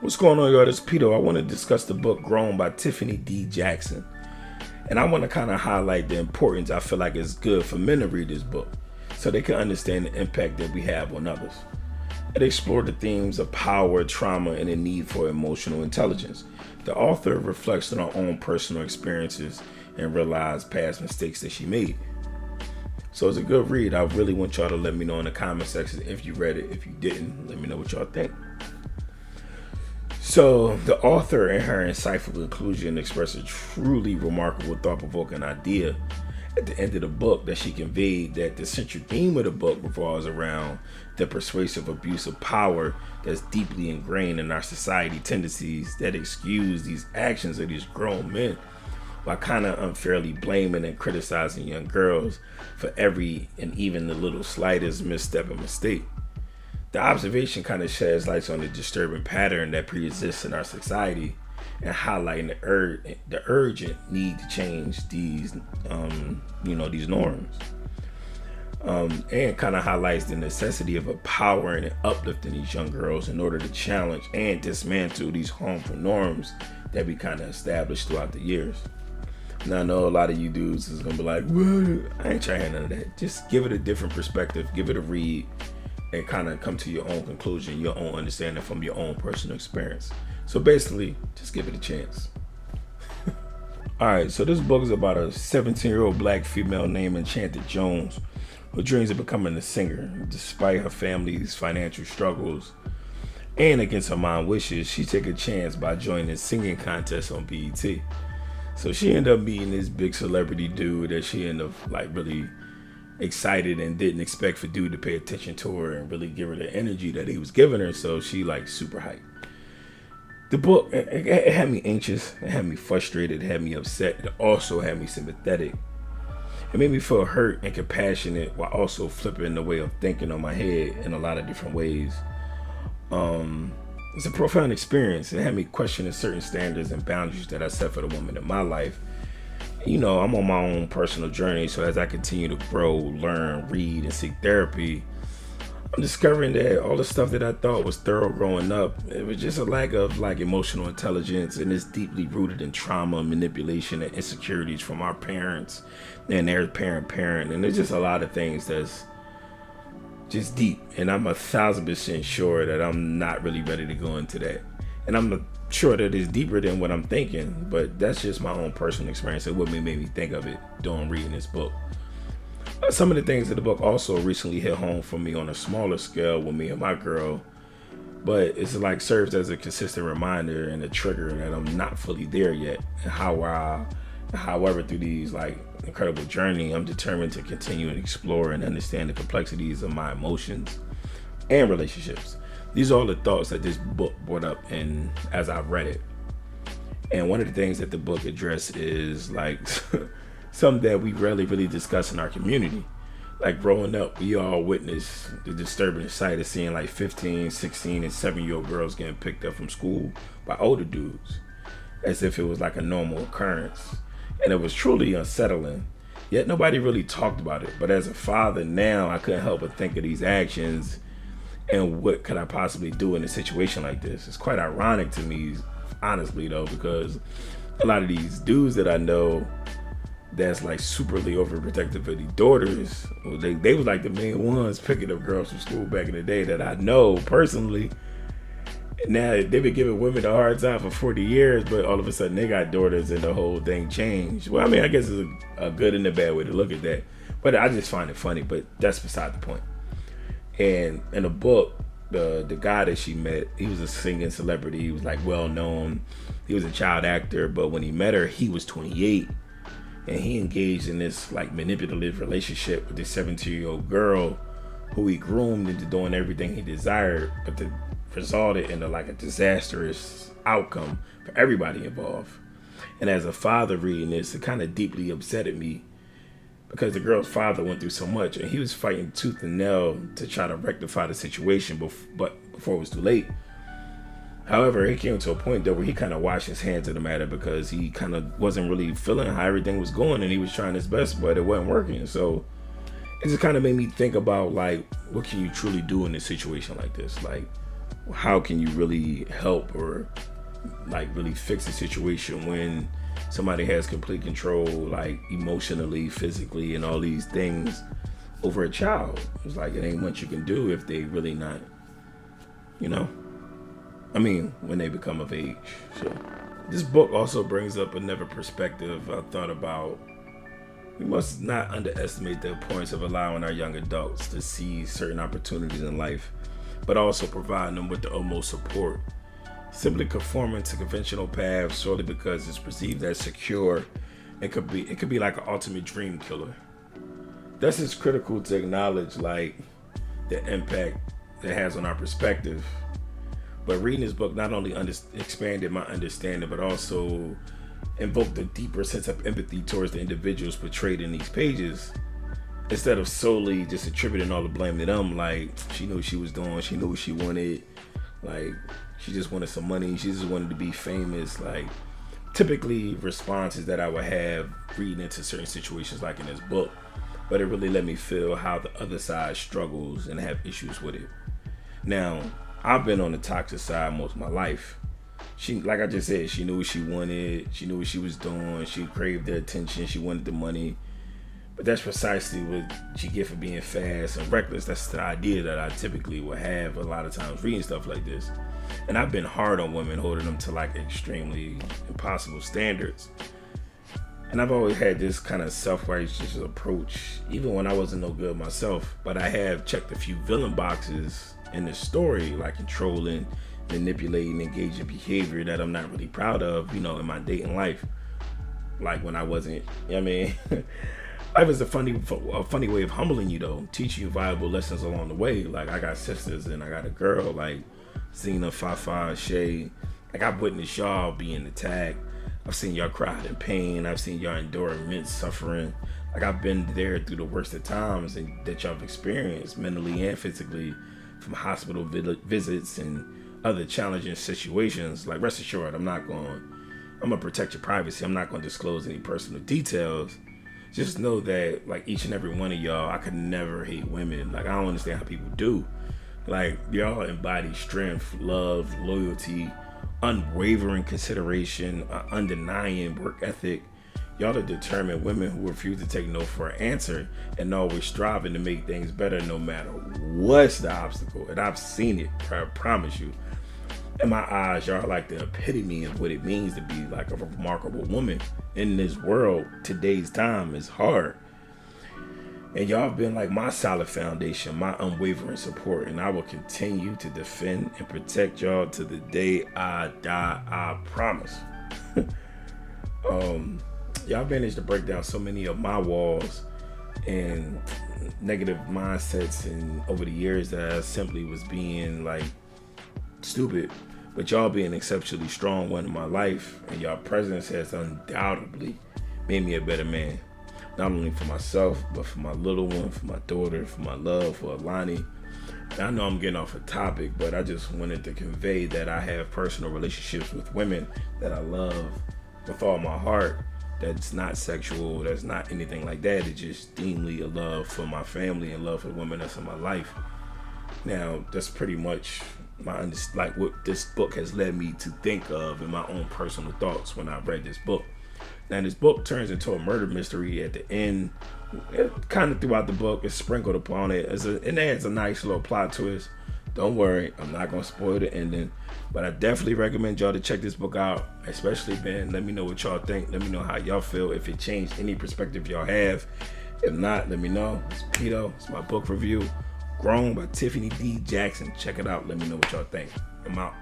What's going on, y'all? This is Peter. I want to discuss the book Grown by Tiffany D. Jackson. And I want to kind of highlight the importance I feel like it's good for men to read this book so they can understand the impact that we have on others. It explored the themes of power, trauma, and the need for emotional intelligence. The author reflects on her own personal experiences and realized past mistakes that she made. So it's a good read. I really want y'all to let me know in the comment section if you read it. If you didn't, let me know what y'all think. So the author, in her insightful conclusion, expressed a truly remarkable, thought-provoking idea at the end of the book that she conveyed that the central theme of the book revolves around the persuasive abuse of power that's deeply ingrained in our society tendencies that excuse these actions of these grown men while kind of unfairly blaming and criticizing young girls for every and even the little slightest misstep and mistake. The observation kind of sheds light on the disturbing pattern that pre-exists in our society and highlighting the urgent need to change these, these norms. And kind of highlights the necessity of empowering and uplifting these young girls in order to challenge and dismantle these harmful norms that we kind of established throughout the years. Now, I know a lot of you dudes is going to be like, well, I ain't trying none of that. Just give it a different perspective, give it a read, and kind of come to your own conclusion, your own understanding from your own personal experience. So basically, just give it a chance. All right, so this book is about a 17-year-old black female named Enchanted Jones who dreams of becoming a singer. Despite her family's financial struggles and against her mom's wishes, she took a chance by joining a singing contest on BET. So she ended up meeting this big celebrity dude that she ended up really excited and didn't expect for dude to pay attention to her and really give her the energy that he was giving her. So she super hyped. The book, it had me anxious, it had me frustrated, it had me upset, it also had me sympathetic. It made me feel hurt and compassionate while also flipping the way of thinking on my head in a lot of different ways. It's a profound experience. It had me questioning certain standards and boundaries that I set for the woman in my life. I'm on my own personal journey, so as I continue to grow, learn, read, and seek therapy, I'm discovering that all the stuff that I thought was thorough growing up, it was just a lack of emotional intelligence, and it's deeply rooted in trauma, manipulation, and insecurities from our parents and their parent, and there's just a lot of things that's just deep, and I'm 1,000% sure that I'm not really ready to go into that, and I'm sure that it's deeper than what I'm thinking, but that's just my own personal experience and what made me think of it during reading this book. Some of the things in the book also recently hit home for me on a smaller scale with me and my girl, but it's serves as a consistent reminder and a trigger that I'm not fully there yet, and however through these incredible journey, I'm determined to continue and explore and understand the complexities of my emotions and relationships. These are all the thoughts that this book brought up and as I read it. And one of the things that the book addressed is something that we rarely really discuss in our community. Growing up, we all witnessed the disturbing sight of seeing 15, 16, and 7-year-old girls getting picked up from school by older dudes, as if it was a normal occurrence. And it was truly unsettling. Yet nobody really talked about it. But as a father now, I couldn't help but think of these actions and what could I possibly do in a situation like this. It's quite ironic to me, honestly, though, because a lot of these dudes that I know that's superly overprotective of these daughters, they was the main ones picking up girls from school back in the day that I know personally. Now they've been giving women a hard time for 40 years, but all of a sudden they got daughters and the whole thing changed. Well, I guess it's a good and a bad way to look at that, but I just find it funny, but that's beside the point. And in the book, the guy that she met, he was a singing celebrity. He was well known. He was a child actor, but when he met her, he was 28, and he engaged in this manipulative relationship with this 17-year-old girl who he groomed into doing everything he desired, but that resulted in a disastrous outcome for everybody involved. And as a father reading this, it kind of deeply upsetted me because the girl's father went through so much, and he was fighting tooth and nail to try to rectify the situation, but before it was too late. However, it came to a point though where he kind of washed his hands of the matter because he kind of wasn't really feeling how everything was going, and he was trying his best, but it wasn't working. So it just kind of made me think about what can you truly do in a situation like this? how can you really help or like really fix a situation when somebody has complete control, like emotionally, physically, and all these things over a child? It's like it ain't much you can do if they really not, you know, I mean, when they become of age. So this book also brings up another perspective I thought about. We must not underestimate the importance of allowing our young adults to see certain opportunities in life, but also providing them with the utmost support. Simply conforming to conventional paths solely because it's perceived as secure, it could be like an ultimate dream killer. Thus, it's critical to acknowledge like the impact it has on our perspective. But reading this book not only expanded my understanding, but also invoked a deeper sense of empathy towards the individuals portrayed in these pages. Instead of solely just attributing all the blame to them, like she knew what she was doing, she knew what she wanted, like she just wanted some money, she just wanted to be famous. Like typically responses that I would have reading into certain situations like in this book, but it really let me feel how the other side struggles and have issues with it. Now, I've been on the toxic side most of my life. She, like I just said, she knew what she wanted, she knew what she was doing, she craved the attention, she wanted the money. But that's precisely what you get for being fast and reckless. That's the idea that I typically would have a lot of times reading stuff like this. And I've been hard on women, holding them to like extremely impossible standards. And I've always had this kind of self-righteous approach, even when I wasn't no good myself. But I have checked a few villain boxes in the story, like controlling, manipulating, engaging behavior that I'm not really proud of, in my dating life. Like when I wasn't, life is a funny way of humbling you though, teaching you valuable lessons along the way. Like I got sisters and I got a girl, like Zena, Fafa, Shay. Like I've witnessed y'all being attacked. I've seen y'all cry in pain. I've seen y'all endure immense suffering. Like I've been there through the worst of times and that y'all have experienced mentally and physically, from hospital visits and other challenging situations. Like rest assured, I'm gonna protect your privacy. I'm not gonna disclose any personal details. Just know that like each and every one of y'all, I could never hate women. Like I don't understand how people do. Like y'all embody strength, love, loyalty, unwavering consideration, undenying work ethic. Y'all are determined women who refuse to take no for an answer and always striving to make things better no matter what's the obstacle. And I've seen it, I promise you. In my eyes, y'all are like the epitome of what it means to be like a remarkable woman in this world. Today's time is hard. And y'all have been like my solid foundation, my unwavering support, and I will continue to defend and protect y'all to the day I die, I promise. Y'all managed to break down so many of my walls and negative mindsets and over the years that I simply was being like stupid. But y'all being exceptionally strong one in my life, and y'all presence has undoubtedly made me a better man. Not only for myself, but for my little one, for my daughter, for my love, for Alani. And I know I'm getting off a topic, but I just wanted to convey that I have personal relationships with women that I love with all my heart. That's not sexual, that's not anything like that. It's just deeply a love for my family and love for the women that's in my life. Now, that's pretty much like what this book has led me to think of in my own personal thoughts when I read this book. Now, this book turns into a murder mystery at the end. Kind of throughout the book, it's sprinkled upon it. It adds a nice little plot twist. Don't worry, I'm not going to spoil the ending. But I definitely recommend y'all to check this book out. Especially, Ben, let me know what y'all think. Let me know how y'all feel. If it changed any perspective y'all have. If not, let me know. It's Pito. It's my book review. Grown by Tiffany D. Jackson. Check it out. Let me know what y'all think. I'm out.